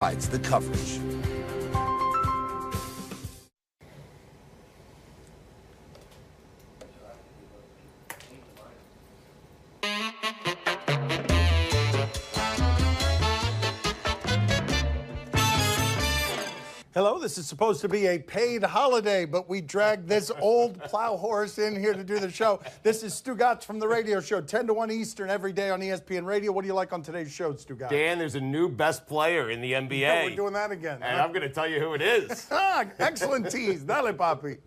provides the coverage. Hello, this is supposed to be a paid holiday, but we dragged this old plow horse in here to do the show. This is Stugotz from the radio show, 10 to 1 Eastern every day on ESPN Radio. What do you like on today's show, Stugotz? Dan, there's a new best player in the NBA. Yeah, we're doing that again. And I'm going to tell you who it is. Excellent tease. Dale, papi.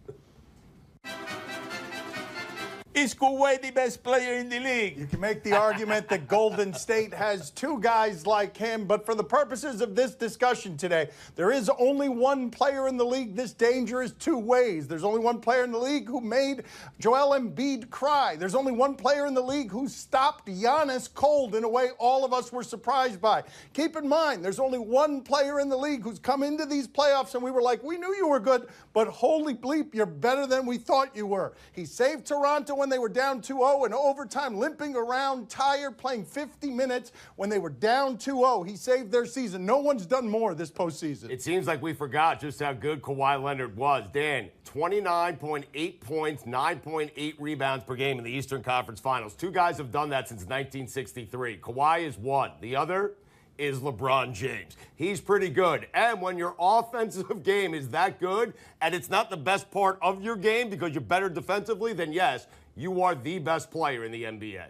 Is Kuwait the best player in the league? You can make the argument that Golden State has two guys like him, but for the purposes of this discussion today, there is only one player in the league this dangerous two ways. There's only one player in the league who made Joel Embiid cry. There's only one player in the league who stopped Giannis cold in a way all of us were surprised by. Keep in mind, there's only one player in the league who's come into these playoffs and we were like, we knew you were good, but holy bleep, you're better than we thought you were. He saved Toronto when they were down 2-0 in overtime, limping around, tired, playing 50 minutes when they were down 2-0. He saved their season. No one's done more this postseason. It seems like we forgot just how good Kawhi Leonard was. Dan, 29.8 points, 9.8 rebounds per game in the Eastern Conference Finals. Two guys have done that since 1963. Kawhi is one. The other is LeBron James. He's pretty good. And when your offensive game is that good and it's not the best part of your game because you're better defensively, then yes, you are the best player in the NBA.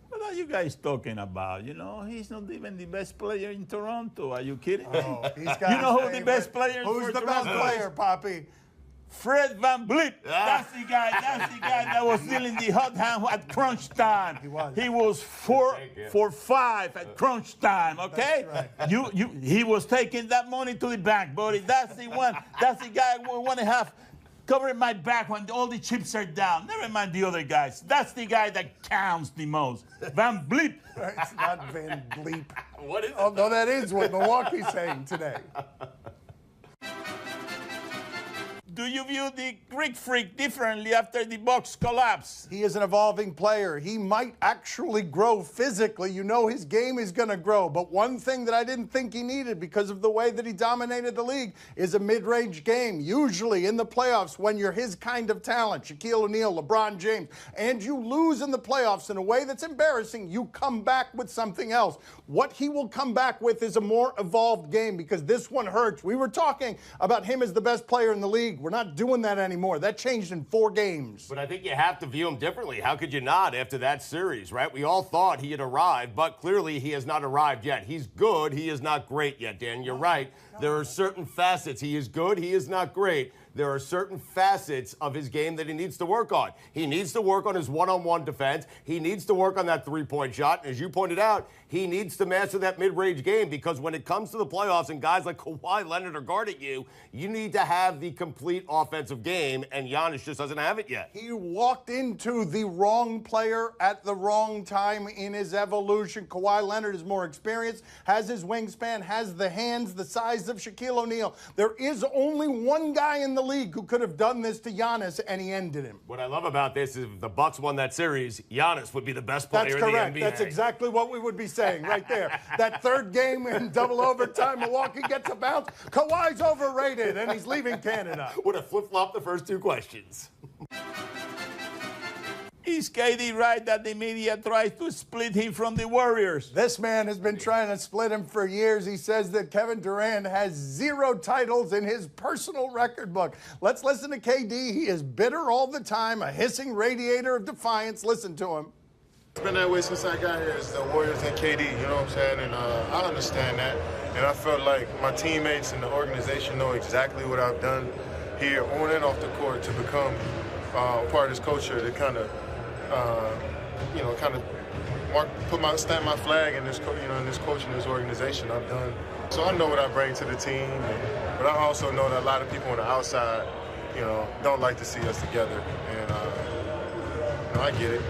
What are you guys talking about? You know, he's not even the best player in Toronto. Are you kidding me? Oh, he's got you know who the best player Who's for the Toronto best player, Poppy? Fred VanVleet. That's the guy. That's the guy that was stealing the hot hand at crunch time. He was 4 for 5 at crunch time. Okay. That's right. He was taking that money to the bank, buddy. That's the one. That's the guy we want to have covering my back when all the chips are down. Never mind the other guys. That's the guy that counts the most. VanVleet. It's not Van Bleep. What is it? Oh, no, that is what Milwaukee's saying today. Do you view the Greek Freak differently after the Bucks collapse? He is an evolving player. He might actually grow physically. You know his game is going to grow. But one thing that I didn't think he needed because of the way that he dominated the league is a mid-range game. Usually in the playoffs, when you're his kind of talent, Shaquille O'Neal, LeBron James, and you lose in the playoffs in a way that's embarrassing, you come back with something else. What he will come back with is a more evolved game because this one hurts. We were talking about him as the best player in the league. We're not doing that anymore. That changed in 4 games. But I think you have to view him differently. How could you not after that series, right? We all thought he had arrived, but clearly he has not arrived yet. He's good. He is not great yet, Dan. You're right. There are certain facets. He is good. He is not great. There are certain facets of his game that he needs to work on. He needs to work on his one-on-one defense. He needs to work on that three-point shot. And as you pointed out, he needs to master that mid-range game because when it comes to the playoffs and guys like Kawhi Leonard are guarding you, you need to have the complete offensive game, and Giannis just doesn't have it yet. He walked into the wrong player at the wrong time in his evolution. Kawhi Leonard is more experienced, has his wingspan, has the hands the size of Shaquille O'Neal. There is only one guy in the league who could have done this to Giannis, and he ended him. What I love about this is if the Bucks won that series, Giannis would be the best player That's correct. in the NBA. That's exactly what we would be saying right there. That third game in double overtime, Milwaukee gets a bounce. Kawhi's overrated, and he's leaving Canada. Would have flip-flopped the first 2 questions. Is KD right that the media tries to split him from the Warriors? This man has been trying to split him for years. He says that Kevin Durant has 0 titles in his personal record book. Let's listen to KD. He is bitter all the time, a hissing radiator of defiance. Listen to him. It's been that way since I got here. It's the Warriors and KD, you know what I'm saying? And I understand that. And I felt like my teammates and the organization know exactly what I've done here on and off the court to become part of this culture to kind of stamp my flag in this, in this coach and this organization I've done. So I know what I bring to the team, but I also know that a lot of people on the outside, don't like to see us together, and I get it.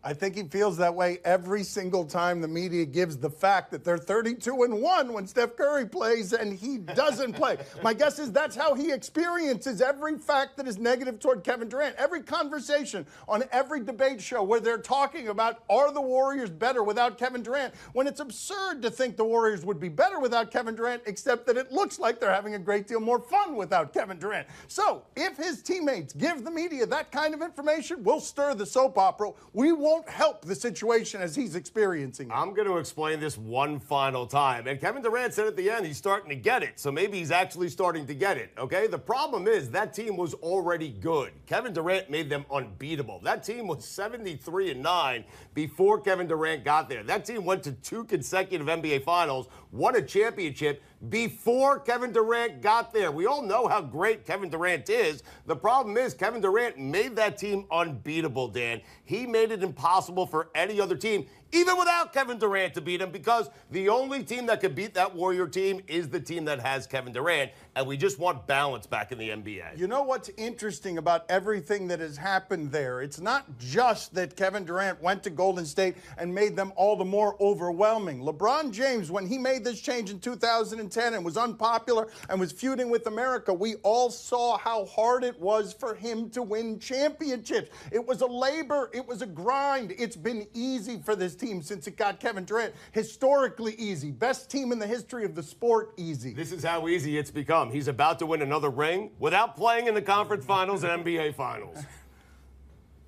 I think he feels that way every single time the media gives the fact that they're 32-1 when Steph Curry plays and he doesn't play. My guess is that's how he experiences every fact that is negative toward Kevin Durant. Every conversation on every debate show where they're talking about, are the Warriors better without Kevin Durant, when it's absurd to think the Warriors would be better without Kevin Durant, except that it looks like they're having a great deal more fun without Kevin Durant. So if his teammates give the media that kind of information, we'll stir the soap opera. We won't help the situation as he's experiencing it. I'm going to explain this one final time. And Kevin Durant said at the end he's starting to get it. So maybe he's actually starting to get it, okay? The problem is that team was already good. Kevin Durant made them unbeatable. That team was 73-9 before Kevin Durant got there. That team went to 2 consecutive NBA Finals, won a championship before Kevin Durant got there. We all know how great Kevin Durant is. The problem is Kevin Durant made that team unbeatable, Dan. He made it impossible for any other team, even without Kevin Durant, to beat him, because the only team that could beat that Warrior team is the team that has Kevin Durant, and we just want balance back in the NBA. You know what's interesting about everything that has happened there? It's not just that Kevin Durant went to Golden State and made them all the more overwhelming. LeBron James, when he made this change in 2010 and was unpopular and was feuding with America, we all saw how hard it was for him to win championships. It was a labor. It was a grind. It's been easy for this team since it got Kevin Durant. Historically easy. Best team in the history of the sport, easy. This is how easy it's become. He's about to win another ring without playing in the conference finals and NBA finals.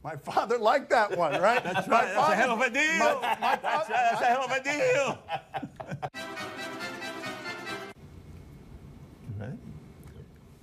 My father liked that one, right? That's right. That's a hell of a deal. That's a hell of a deal. Ready?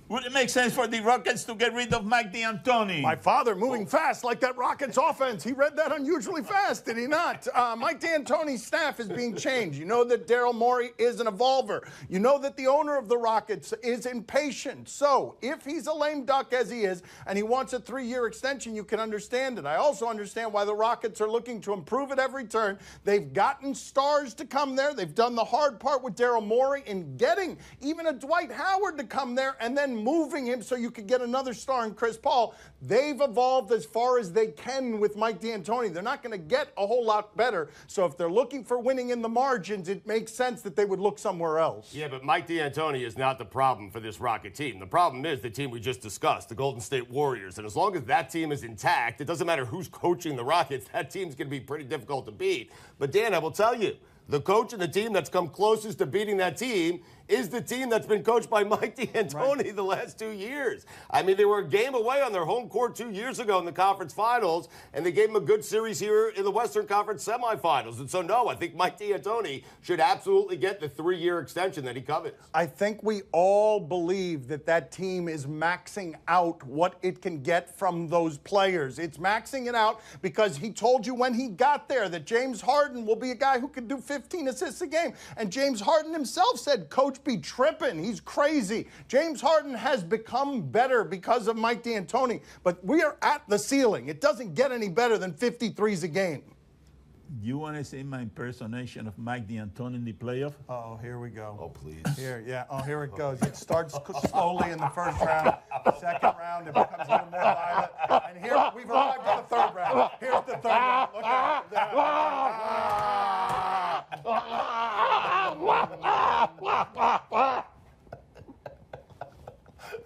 Would it make sense for the Rockets to get rid of Mike D'Antoni? My father moving fast like that Rockets offense. He read that unusually fast, did he not? Mike D'Antoni's staff is being changed. You know that Daryl Morey is an evolver. You know that the owner of the Rockets is impatient. So if he's a lame duck as he is and he wants a 3-year extension, you can understand it. I also understand why the Rockets are looking to improve at every turn. They've gotten stars to come there. They've done the hard part with Daryl Morey in getting even a Dwight Howard to come there and then moving him so you could get another star in Chris Paul. They've evolved as far as they can with Mike D'Antoni. They're not going to get a whole lot better. So if they're looking for winning in the margins, it makes sense that they would look somewhere else. Yeah, but Mike D'Antoni is not the problem for this Rocket team. The problem is the team we just discussed, the Golden State Warriors. And as long as that team is intact, it doesn't matter who's coaching the Rockets, that team's going to be pretty difficult to beat. But Dan, I will tell you, the coach and the team that's come closest to beating that team is the team that's been coached by Mike D'Antoni the last 2 years. I mean, they were a game away on their home court 2 years ago in the conference finals, and they gave them a good series here in the Western Conference semifinals. And so, no, I think Mike D'Antoni should absolutely get the 3-year extension that he covets. I think we all believe that that team is maxing out what it can get from those players. It's maxing it out because he told you when he got there that James Harden will be a guy who could do 15 assists a game. And James Harden himself said, Coach be tripping. He's crazy. James Harden has become better because of Mike D'Antoni, but we are at the ceiling. It doesn't get any better than 53s a game. You want to see my impersonation of Mike D'Antoni in the playoff? Oh, here we go. Oh, please. Here, yeah. Oh, here it goes. It starts slowly in the first round. Second round, it becomes a little more violent. And here, we've arrived at the third round. Here's the third round. Look at it.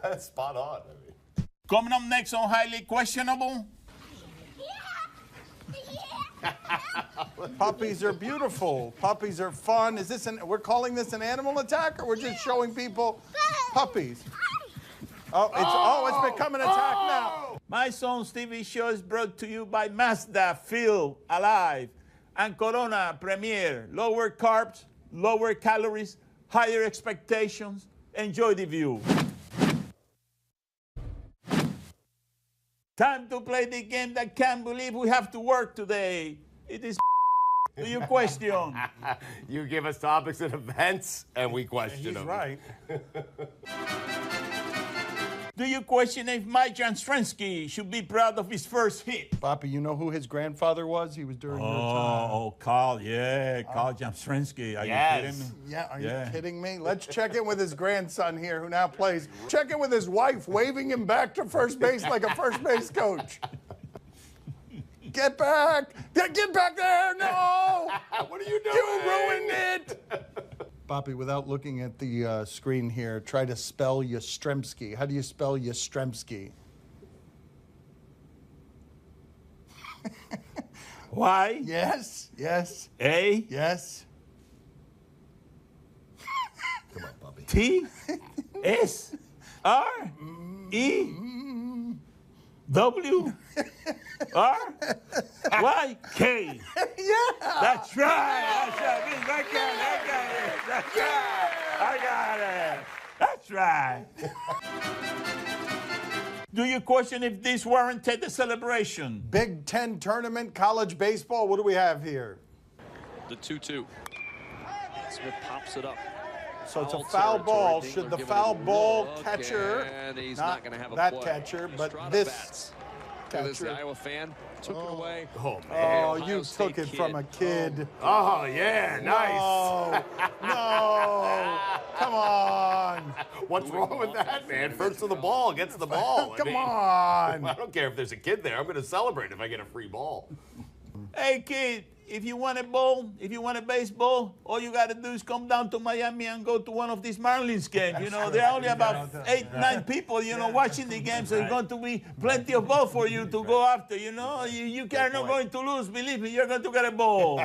That's spot on. I mean. Coming up next on Highly Questionable. Puppies are beautiful. Puppies are fun. Is this we're calling this an animal attack, or we're just showing people puppies? Oh, it's become an attack now. My Son's TV show is brought to you by Mazda, Feel Alive, and Corona Premier. Lower carbs, lower calories, higher expectations. Enjoy the view. Time to play the game that can't believe we have to work today. It is Do you question? You give us topics and events, and we question them. He's right. Do you question if Mike Jastrensky should be proud of his first hit? Papi, you know who his grandfather was? He was during your time. Oh, Carl, yeah, Carl Jastrensky. Are you kidding me? Yeah, are you kidding me? Let's check in with his grandson here who now plays. Check in with his wife, waving him back to first base like a first base coach. Get back! Get back there! No! What are you doing? You ruined it! Poppy, without looking at the screen here, try to spell Yastrzemski. How do you spell Yastrzemski? Y. Yes, yes, A. yes. Come on, Bobby. T. S. R. E. W. R. Y. K. Yeah! That's right. That's right. I got it. That's right. I got it. That's right. Do you question if this warranted the celebration? Big Ten tournament, college baseball. What do we have here? The 2-2. Smith pops it up. So it's a Foul foul territory. ball. Dingler Should the giving foul it a ball look, catcher, and he's not not going to have a that play. catcher, but Estrada this bats. Look at this, the catcher. Iowa fan took it away. Oh, man. Oh, Ohio you State took it from a kid. Oh, yeah, nice. No, no, come on, What's wrong with that, man? First to the ball gets the ball. I come mean, on. I don't care if there's a kid there. I'm going to celebrate if I get a free ball. Hey, kid, if you want a ball, if you want a baseball, all you got to do is come down to Miami and go to one of these Marlins games. You know, there are only about 8, 9 people, you know, watching the game, so there's going to be plenty of ball for you to go after, you know. You are not going to lose. Believe me, you're going to get a ball.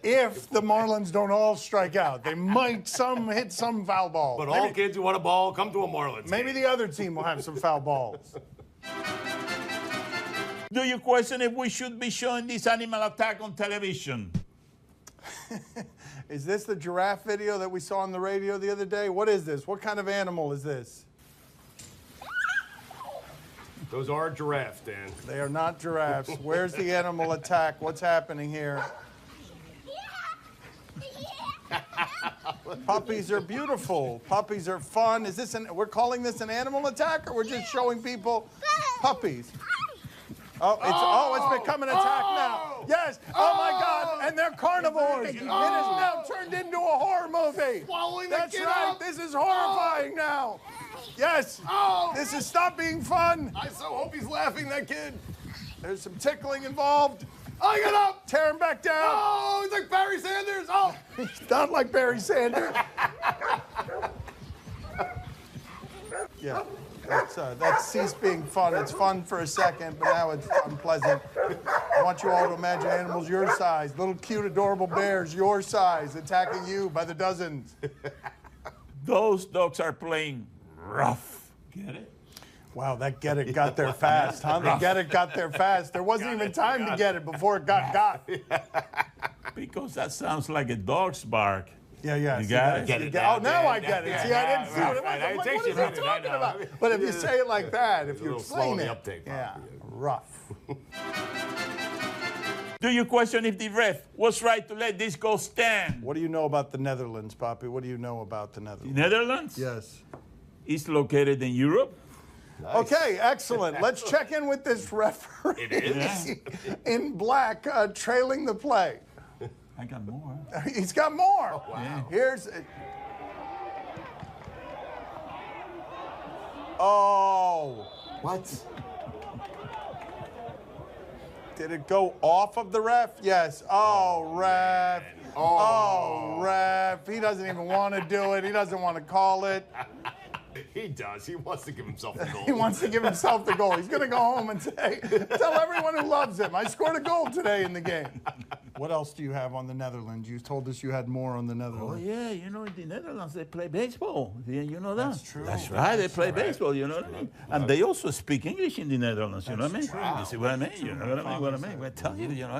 If the Marlins don't all strike out, they might hit some foul balls. But all kids who want a ball, come to a Marlins Maybe game. the other team will have some foul balls. Do you question if we should be showing this animal attack on television? Is this the giraffe video that we saw on the radio the other day? What is this? What kind of animal is this? Those are giraffes, Dan. They are not giraffes. Where's the animal attack? What's happening here? Puppies are beautiful. Puppies are fun. Is this we're calling this an animal attack, or we're just showing people puppies? It's become an attack now. Yes. Oh my God. And they're carnivores. It is now turned into a horror movie. Swallowing the That's kid right. up. This is horrifying now. Yes. This has stopped being fun. I so hope he's laughing, that kid. There's some tickling involved. Oh, get up. Tear him back down. Oh, he's like Barry Sanders. Oh. He's not like Barry Sanders. Yeah. That's ceased being fun. It's fun for a second, but now it's unpleasant. I want you all to imagine animals your size, little cute, adorable bears your size, attacking you by the dozens. Those dogs are playing rough. Get it? Wow, that get it got there fast, huh? The get it got there fast. There wasn't even time to get it before it got. Because that sounds like a dog's bark. Yeah. You see, got that's- it? Get it Oh, now now, I Dan. get it. Yeah, See, I didn't see what it was. right. I'm It like, takes what you is a he minute, I talking know. about? But if you say it like that, if A you little slow explain in the it, uptake, yeah, Poppy. rough. Do you question if the ref was right to let this go stand? What do you know about the Netherlands, Poppy? What do you know about the The Netherlands? Netherlands Yes. is located in Europe. Okay, excellent. Let's check in with this referee. It is. In black, trailing the play. I got more. He's got more. Oh, wow. Here's. Oh. What? Did it go off of the ref? Yes. Oh, ref. Oh, ref. He doesn't even want to do it. He doesn't want to call it. He does. He wants to give himself the goal. He wants to give himself the goal. He's going to go home and tell everyone who loves him, I scored a goal today in the game. What else do you have on the Netherlands? You told us you had more on the Oh, Netherlands. yeah, you know, in the Netherlands, they play baseball. You know that? That's true. That's right, they play baseball, you know what I mean? And they also speak English in the Netherlands, you know what I mean? You see what I mean? You know what I mean? I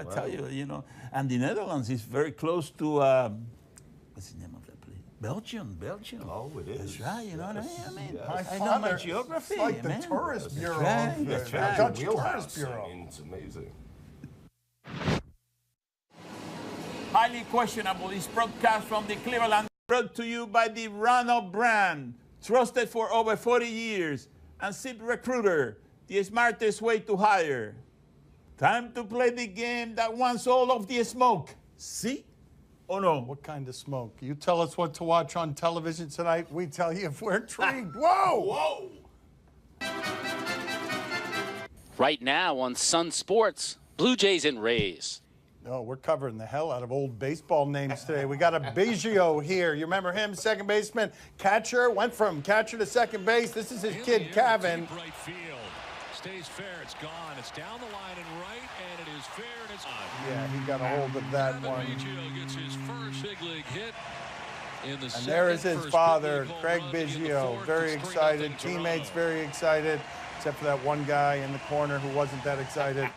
tell you, you know. And the Netherlands is very close to, what's the name of that place? Belgium. Oh, it is. That's right, you know what I mean? My I know my father- geography, It's like the man. tourist bureau. right, of that's the right. Dutch Wheelhouse. tourist bureau. I mean, it's amazing. Highly questionable. This broadcast from the Cleveland, brought to you by the Rano brand, trusted for over 40 years, and Zip Recruiter, the smartest way to hire. Time to play the game that wants all of the smoke. See or no? What kind of smoke? You tell us what to watch on television tonight. We tell you if we're intrigued. Whoa! Whoa! Right now on Sun Sports, Blue Jays and Rays. Oh, we're covering the hell out of old baseball names today. We got a Biggio here. You remember him, second baseman, catcher, went from catcher to second base. This is his kid, Kevin. Right field. Stays fair. It's gone. It's down the line and right, and it is fair, and it's on. Yeah, he got a hold of that one. Biggio gets his first big league hit in the And there is his father, Craig Biggio, very excited. Teammates very excited, except for that one guy in the corner who wasn't that excited.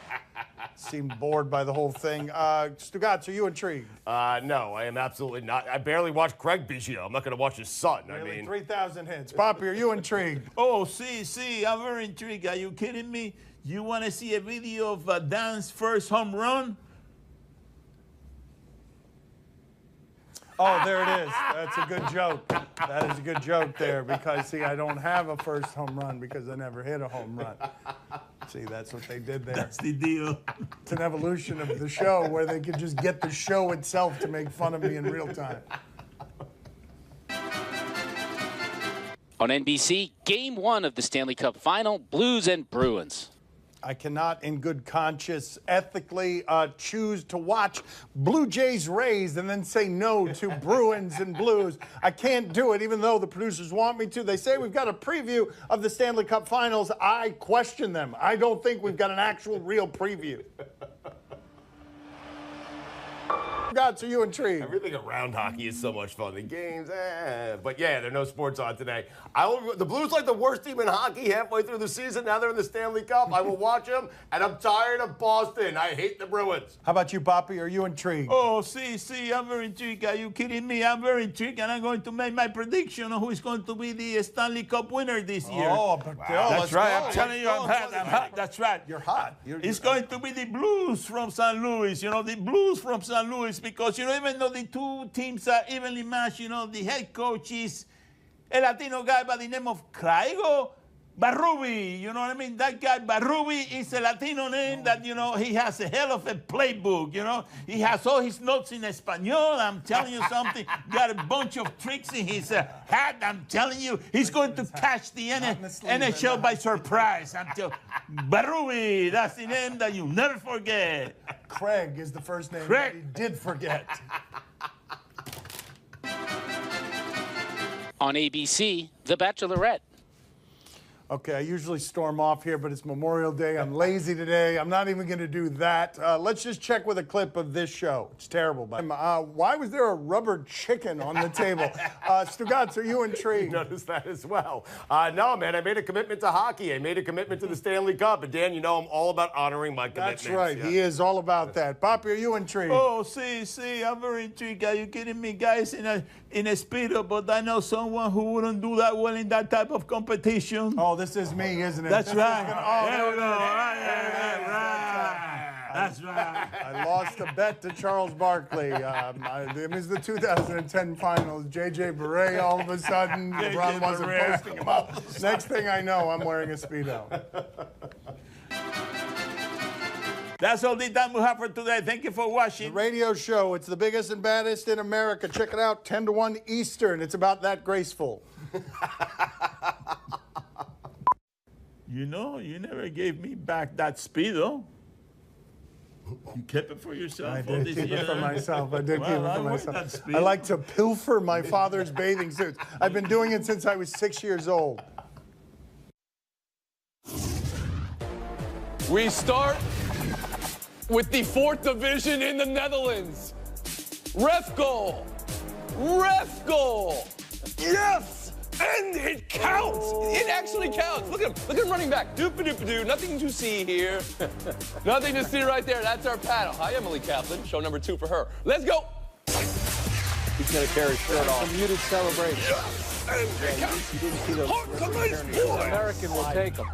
Seemed bored by the whole thing. Stugotz, are you intrigued? No, I am absolutely not. I barely watch Craig Biggio. I'm not going to watch his son. Nearly 3,000 hits. Poppy, are you intrigued? Oh, see, I'm very intrigued. Are you kidding me? You want to see a video of Dan's first home run? Oh, there it is. That's a good joke. That is a good joke there because, see, I don't have a first home run because I never hit a home run. See, that's what they did there. That's the deal. It's an evolution of the show where they could just get the show itself to make fun of me in real time. On NBC, Game 1 of the Stanley Cup Final, Blues and Bruins. I cannot, in good conscience, ethically choose to watch Blue Jays Rays and then say no to Bruins and Blues. I can't do it, even though the producers want me to. They say we've got a preview of the Stanley Cup Finals. I question them. I don't think we've got an actual real preview. Stugotz, are you intrigued? Everything around hockey is so much fun. The games, but yeah, there are no sports on today. The Blues like the worst team in hockey halfway through the season. Now they're in the Stanley Cup. I will watch them, and I'm tired of Boston. I hate the Bruins. How about you, Poppy? Are you intrigued? Oh, see, I'm very intrigued. Are you kidding me? I'm very intrigued, and I'm going to make my prediction on who is going to be the Stanley Cup winner this year. Oh, but That's right. I'm telling you, I'm hot. That's right. You're hot. It's going to be the Blues from St. Louis. You know, the Blues from St. Louis, because, you know, even though the two teams are evenly matched, you know, the head coach is a Latino guy by the name of Craigo Barrubi. You know what I mean? That guy Barrubi is a Latino name that, you know, he has a hell of a playbook, you know. He has all his notes in Espanol. I'm telling you something. Got a bunch of tricks in his hat. I'm telling you, he's going to catch the NHL by surprise. I'm telling Barrubi, that's the name that you never forget. Craig is the first name Craig. that he did forget. On ABC, The Bachelorette. Okay, I usually storm off here, but it's Memorial Day. I'm lazy today. I'm not even going to do that. Let's just check with a clip of this show. It's terrible. But why was there a rubber chicken on the table? Stugotz, are you intrigued? Noticed that as well. No, man, I made a commitment to hockey. I made a commitment to the Stanley Cup. And, Dan, you know I'm all about honoring my commitments. That's right. Yeah. He is all about that. Poppy, are you intrigued? Oh, see, I'm very intrigued. Are you kidding me, guys? In a speedo, but I know someone who wouldn't do that well in that type of competition. Oh, this is me, isn't it? That's This right. is gonna- There we go. Right. That's right. I lost a bet to Charles Barkley. It was the 2010 finals. J.J. Barea, all of a sudden, LeBron wasn't Barea. posting him up. Next thing I know, I'm wearing a Speedo. That's all the time we have for today. Thank you for watching. The radio show, it's the biggest and baddest in America. Check it out, 10 to 1 Eastern. It's about that graceful. You know, you never gave me back that Speedo. You kept it for yourself. I all did this keep year. it for myself. I did keep Well, it I for like myself. that Speedo. I like to pilfer my father's bathing suits. I've been doing it since I was 6 years old. We start with the 4th division in the Netherlands. Ref goal. Ref goal. Yes! And it counts. It actually counts. Look at him. Look at him running back. Doop-a-doop-a-doo. Nothing to see here. Nothing to see right there. That's our paddle. Hi, Emily Kaplan. Show number 2 for her. Let's go. He's going to tear his shirt off. A muted celebration. Yes! And it counts. You didn't see those. American American will take him.